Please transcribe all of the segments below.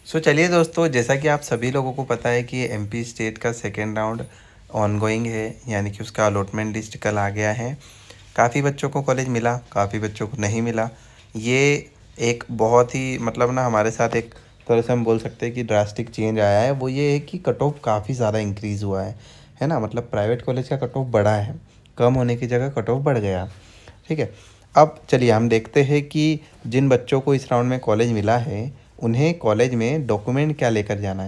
चलिए दोस्तों, जैसा कि आप सभी लोगों को पता है कि एमपी स्टेट का सेकेंड राउंड ऑनगोइंग है, यानी कि उसका अलॉटमेंट लिस्ट कल आ गया है। काफ़ी बच्चों को कॉलेज मिला, काफ़ी बच्चों को नहीं मिला। ये एक बहुत ही मतलब ना हमारे साथ एक तरह से हम बोल सकते हैं कि ड्रास्टिक चेंज आया है। वो ये है कि कट ऑफ काफ़ी ज़्यादा इंक्रीज़ हुआ है ना। मतलब प्राइवेट कॉलेज का कट ऑफ बढ़ा है, कम होने की जगह कट ऑफ बढ़ गया। ठीक है। अब चलिए हम देखते हैं कि जिन बच्चों को इस राउंड में कॉलेज मिला है उन्हें कॉलेज में डॉक्यूमेंट क्या लेकर जाना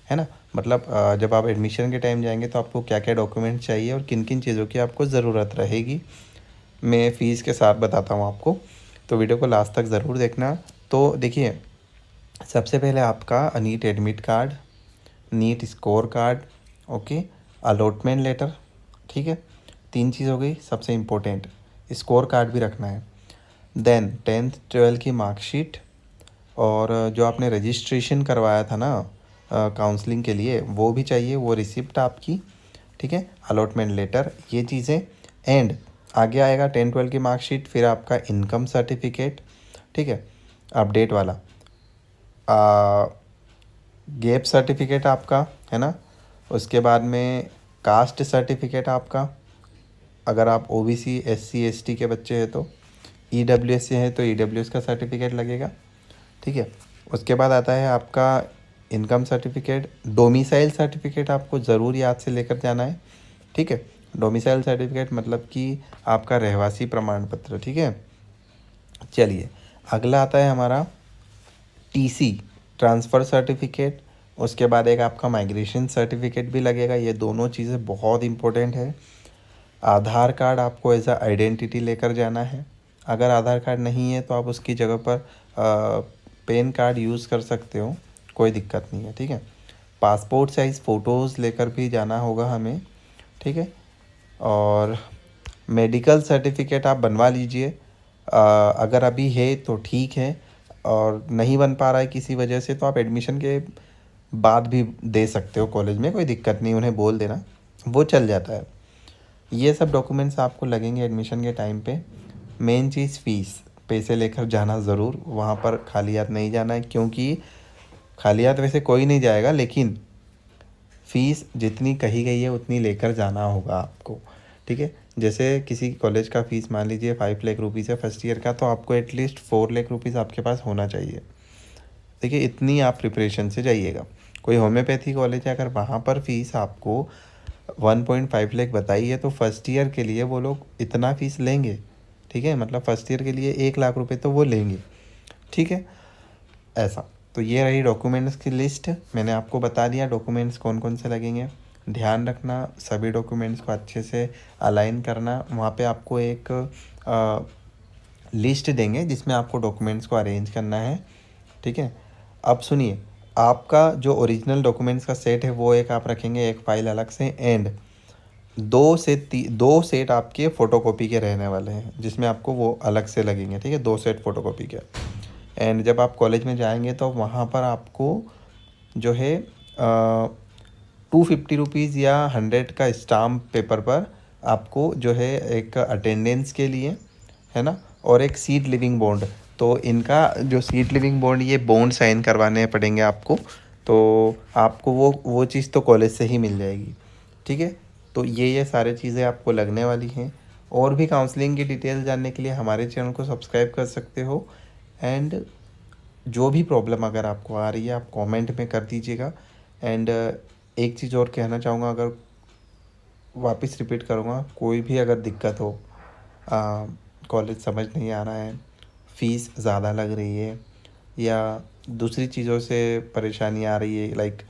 है ना। मतलब जब आप एडमिशन के टाइम जाएंगे तो आपको क्या क्या डॉक्यूमेंट चाहिए और किन किन चीज़ों की आपको ज़रूरत रहेगी, मैं फ़ीस के साथ बताता हूँ आपको। तो वीडियो को लास्ट तक ज़रूर देखना। तो देखिए, सबसे पहले आपका NEET admit card, NEET score card, okay, allotment letter. ठीक है, 3 चीज़ हो गई। सबसे इम्पोर्टेंट स्कोर कार्ड भी रखना है। देन 10th 12th की मार्कशीट, और जो आपने रजिस्ट्रेशन करवाया था ना काउंसलिंग के लिए, वो भी चाहिए, वो रिसिप्ट आपकी। ठीक है, अलॉटमेंट लेटर, ये चीज़ें। एंड आगे आएगा 10-12 की मार्कशीट, फिर आपका इनकम सर्टिफिकेट, ठीक है, अपडेट वाला, गैप सर्टिफिकेट आपका, है ना। उसके बाद में कास्ट सर्टिफिकेट आपका, अगर आप ओबीसी एससी एसटी के बच्चे हैं तो। ईडब्ल्यूएस से है तो ईडब्ल्यूएस का सर्टिफिकेट लगेगा। ठीक है, उसके बाद आता है आपका इनकम सर्टिफिकेट। डोमिसाइल सर्टिफिकेट आपको ज़रूर याद से लेकर जाना है। ठीक है, डोमिसाइल सर्टिफिकेट मतलब कि आपका रहवासी प्रमाण पत्र। ठीक है, चलिए अगला आता है हमारा टीसी, ट्रांसफ़र सर्टिफिकेट। उसके बाद एक आपका माइग्रेशन सर्टिफिकेट भी लगेगा। ये दोनों चीज़ें बहुत इंपॉर्टेंट है। आधार कार्ड आपको एज अ आइडेंटिटी लेकर जाना है। अगर आधार कार्ड नहीं है तो आप उसकी जगह पर पैन कार्ड यूज़ कर सकते हो, कोई दिक्कत नहीं है। ठीक है, पासपोर्ट साइज़ फ़ोटोज़ लेकर भी जाना होगा हमें। ठीक है, और मेडिकल सर्टिफिकेट आप बनवा लीजिए। अगर अभी है तो ठीक है, और नहीं बन पा रहा है किसी वजह से तो आप एडमिशन के बाद भी दे सकते हो कॉलेज में, कोई दिक्कत नहीं, उन्हें बोल देना, वो चल जाता है। ये सब डॉक्यूमेंट्स आपको लगेंगे एडमिशन के टाइम पे। मेन चीज़ फ़ीस, पैसे लेकर जाना ज़रूर, वहाँ पर खाली हाथ नहीं जाना है, क्योंकि खाली हाथ वैसे कोई नहीं जाएगा, लेकिन फ़ीस जितनी कही गई है उतनी लेकर जाना होगा आपको। ठीक है, जैसे किसी कॉलेज का फ़ीस मान लीजिए 5 लाख रुपीज़ है फर्स्ट ईयर का, तो आपको एटलीस्ट 4 लाख रुपीज़ आपके पास होना चाहिए। देखिए, इतनी आप प्रिपरेशन से जाइएगा। कोई होम्योपैथी कॉलेज है, अगर वहाँ पर फ़ीस आपको 1.5 लाख बताई है तो फर्स्ट ईयर के लिए वो लोग इतना फ़ीस लेंगे। ठीक है, मतलब फर्स्ट ईयर के लिए 1 लाख रुपए तो वो लेंगे। ठीक है, ऐसा। तो ये रही डॉक्यूमेंट्स की लिस्ट, मैंने आपको बता दिया डॉक्यूमेंट्स कौन कौन से लगेंगे। ध्यान रखना सभी डॉक्यूमेंट्स को अच्छे से अलाइन करना। वहाँ पे आपको एक लिस्ट देंगे जिसमें आपको डॉक्यूमेंट्स को अरेंज करना है। ठीक है, अब सुनिए, आपका जो ओरिजिनल डॉक्यूमेंट्स का सेट है वो एक आप रखेंगे, एक फ़ाइल अलग से। एंड 2 सेट आपके फ़ोटोकॉपी के रहने वाले हैं, जिसमें आपको वो अलग से लगेंगे। ठीक है, 2 सेट फ़ोटोकॉपी के। एंड जब आप कॉलेज में जाएंगे तो वहाँ पर आपको जो है 250 रुपीज़ या 100 का स्टाम्प पेपर पर आपको जो है एक अटेंडेंस के लिए, है ना, और एक सीट लिविंग बॉन्ड। तो इनका जो सीट लिविंग बॉन्ड, ये बॉन्ड साइन करवाने पड़ेंगे आपको। तो आपको वो चीज़ तो कॉलेज से ही मिल जाएगी। ठीक है, तो ये सारी चीज़ें आपको लगने वाली हैं। और भी काउंसलिंग की डिटेल जानने के लिए हमारे चैनल को सब्सक्राइब कर सकते हो। एंड जो भी प्रॉब्लम अगर आपको आ रही है आप कमेंट में कर दीजिएगा। एंड एक चीज़ और कहना चाहूँगा, अगर वापस रिपीट करूँगा, कोई भी अगर दिक्कत हो, कॉलेज समझ नहीं आ रहा है, फ़ीस ज़्यादा लग रही है, या दूसरी चीज़ों से परेशानी आ रही है, लाइक